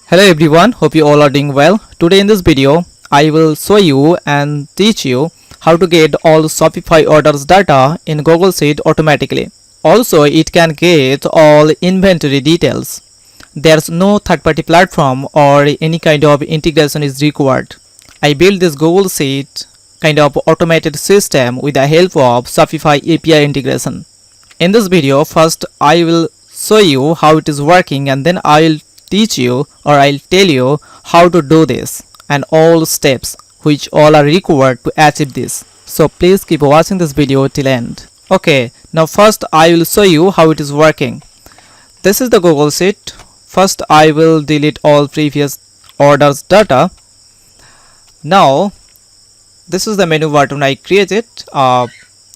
Hello everyone, hope you all are doing well. Today in this video, I will show you and teach you how to get all Shopify orders data in Google Sheet automatically. Also, it can get all inventory details. There's no third-party platform or any kind of integration is required. I built this Google Sheet kind of automated system with the help of Shopify API integration. In this video, first I will show you how it is working, and then I will teach you or I'll tell you how to do this and all steps which all are required to achieve this. So please keep watching this video till end. Okay, now first I will show you how it is working. This is the Google Sheet. First I will delete all previous orders data. Now this is the menu button I created.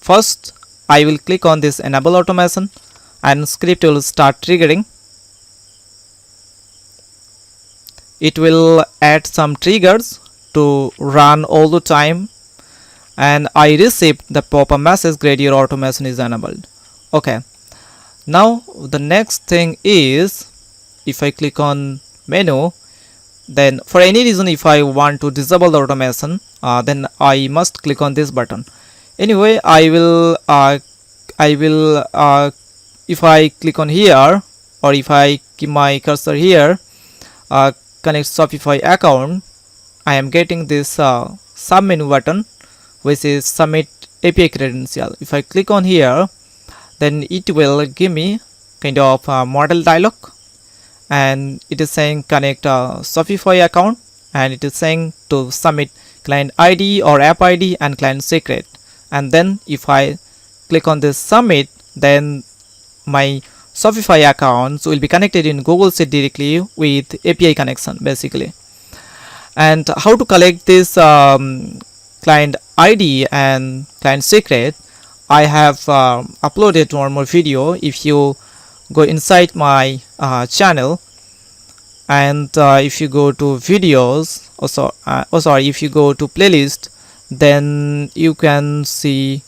First I will click on this enable automation and script will start triggering. It will add some triggers to run all the time, and I received the pop-up message grade your automation is enabled. Okay, now the next thing is, if I click on menu, then for any reason if I want to disable the automation, then I must click on this button. Anyway, I will if I click on here, or if I keep my cursor here, connect Shopify account, I am getting this sub menu button which is submit API credential. If I click on here, then it will give me kind of model dialog, and it is saying connect Shopify account, and it is saying to submit client ID or app ID and client secret. And then if I click on this submit, then my Shopify accounts will be connected in Google Sheet directly with API connection basically. And how to collect this client ID and client secret, I have uploaded one more video. If you go inside my channel, and if you go to videos, if you go to playlist, then you can see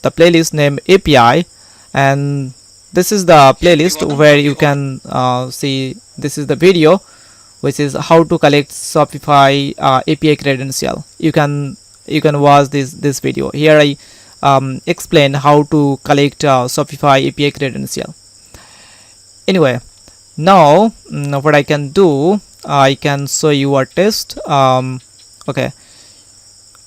the playlist name API, and this is the playlist where you can see this is the video which is how to collect Shopify API credential. You can watch this video. Here I explain how to collect Shopify API credential. Anyway, now what I can do, I can show you a test. Okay,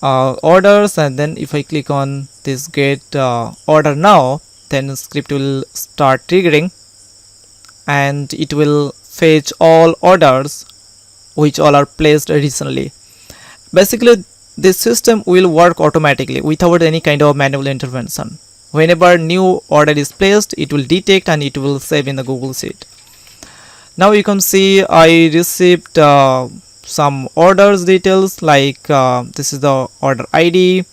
orders, and then if I click on this get order now, then script will start triggering, and it will fetch all orders which all are placed recently. Basically this system will work automatically without any kind of manual intervention. Whenever new order is placed, it will detect and it will save in the Google Sheet. Now you can see I received some orders details, like this is the order ID,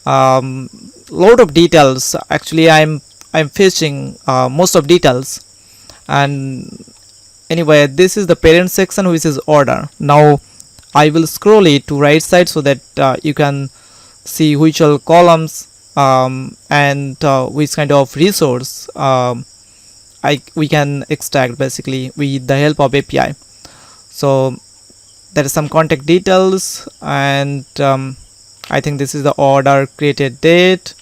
load of details. Actually I'm fetching most of details. And anyway, this is the parent section which is order. Now I will scroll it to right side so that you can see which all columns and which kind of resource we can extract basically with the help of API. So there is some contact details, and I think this is the order created date.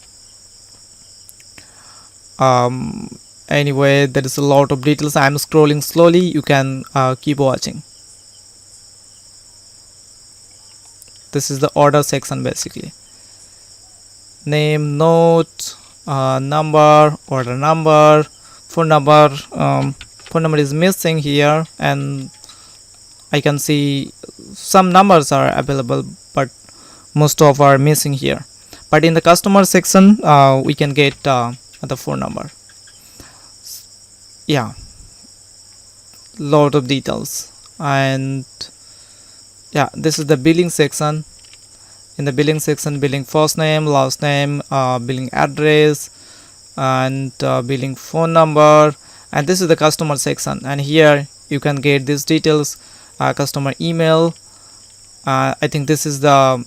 Anyway, there is a lot of details. I am scrolling slowly, you can keep watching. This is the order section basically. Name, note, number, order number, phone number. Phone number is missing here, and I can see some numbers are available, but most of are missing here. But in the customer section, we can get the phone number. Yeah, lot of details. And yeah, this is the billing section. In the billing section, billing first name, last name, billing address, and billing phone number. And this is the customer section, and here you can get these details, customer email. I think this is the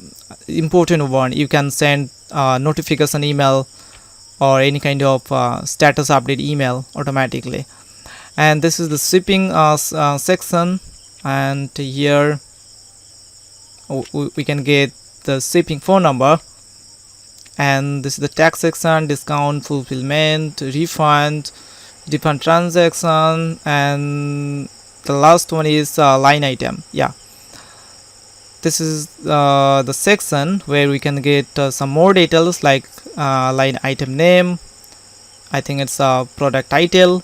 important one. You can send notification email or any kind of status update email automatically. And this is the shipping section. and here we can get the shipping phone number, and this is the tax section, discount, fulfillment, refund transaction, and the last one is line item. Yeah, this is the section where we can get some more details like line item name, I think it's a product title,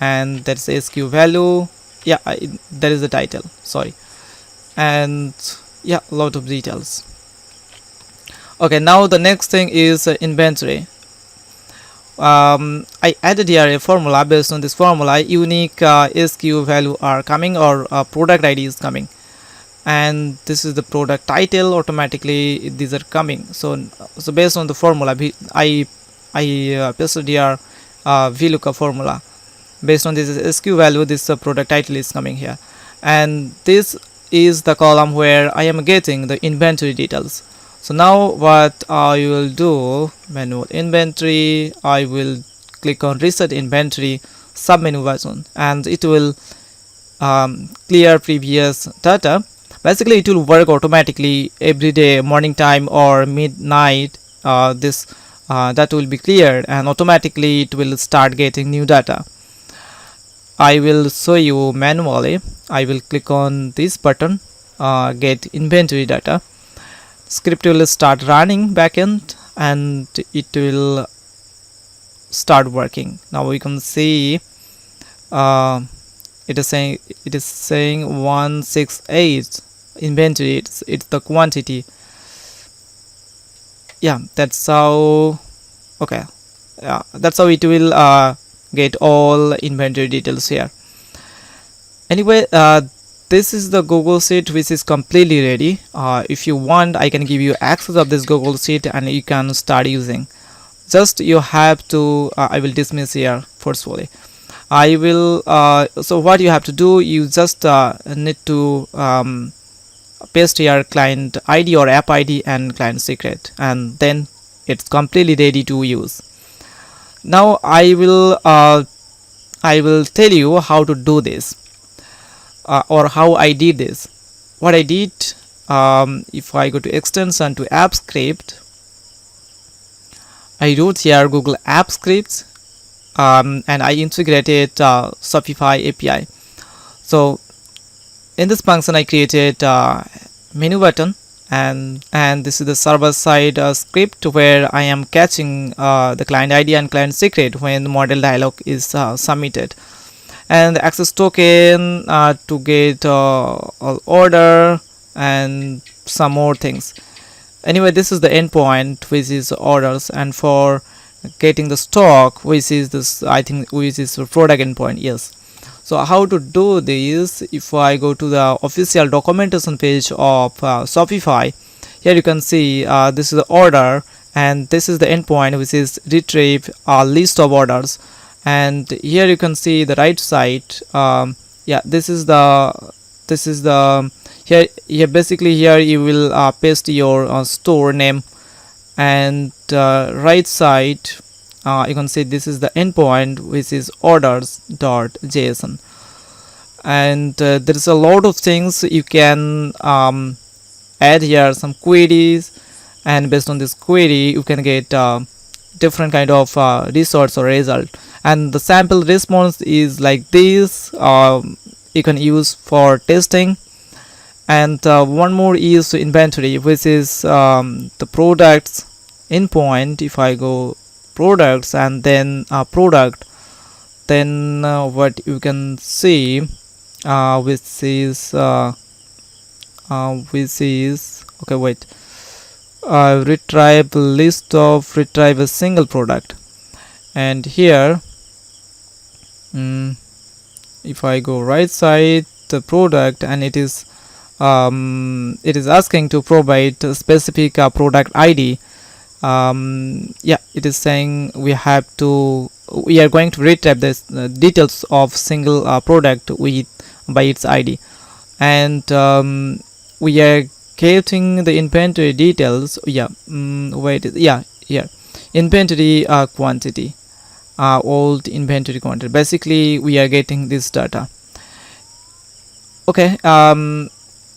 and that's SKU value. Yeah, that is the title, sorry. And yeah, a lot of details. Okay, now the next thing is inventory. I added here a formula. Based on this formula, unique SKU value are coming, or product ID is coming, and this is the product title. Automatically these are coming. So based on the formula, I pasted here VLOOKUP formula. Based on this SKU value, this product title is coming here, and this is the column where I am getting the inventory details. So now what I will do, manual inventory, I will click on reset inventory submenu version, and it will clear previous data. Basically it will work automatically every day, morning time or midnight. That will be cleared, and automatically it will start getting new data. I will show you manually. I will click on this button, get inventory data. Script will start running backend, and it will start working. Now we can see it is saying 168 inventory. It's the quantity. Yeah, that's how. Okay, yeah, that's how it will get all inventory details here. Anyway, this is the Google Sheet, which is completely ready. If you want, I can give you access of this Google Sheet and you can start using. Just you have to I will dismiss here forcefully. I will so what you have to do, you just need to paste your client ID or app ID and client secret, and then it's completely ready to use. Now I will tell you how to do this, or how I did this. What I did, if I go to extension to app script, I wrote here Google App Scripts, and I integrated Shopify API. So in this function I created menu button, and this is the server side script where I am catching the client ID and client secret when the model dialog is submitted, and the access token to get all order and some more things. Anyway, this is the endpoint, which is orders, and for getting the stock, which is this, I think, which is product endpoint. Yes. So how to do this? If I go to the official documentation page of Shopify, here you can see this is the order, and this is the endpoint, which is retrieve a list of orders. And here you can see the right side. Yeah, this is the here basically here you will paste your store name, and right side you can see this is the endpoint, which is orders.json. And there is a lot of things you can add here, some queries, and based on this query you can get different kind of results or result. And the sample response is like this, you can use for testing. And one more is inventory, which is the products endpoint. If I go products and then product, then what you can see, which is okay, wait, retrieve list of retrieve a single product. And here if I go right side the product, and it is asking to provide a specific product ID. Yeah, it is saying we are going to retrieve this details of single product by its ID, and we are getting the inventory details. Yeah, here inventory quantity, old inventory quantity. Basically we are getting this data. Okay.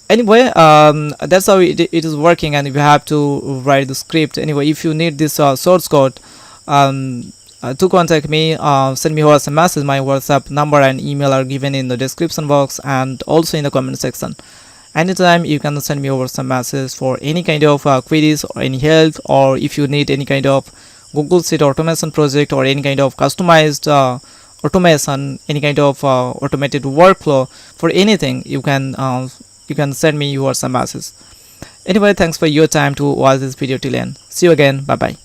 Anyway, that's how it is working, and you have to write the script. Anyway, if you need this source code, to contact me, send me WhatsApp message. My WhatsApp number and email are given in the description box and also in the comment section. Anytime you can send me over some message for any kind of queries or any help, or if you need any kind of Google Sheet automation project or any kind of customized automation, any kind of automated workflow for anything, you can send me your some message. Anyway, thanks for your time to watch this video till end. See you again. Bye bye.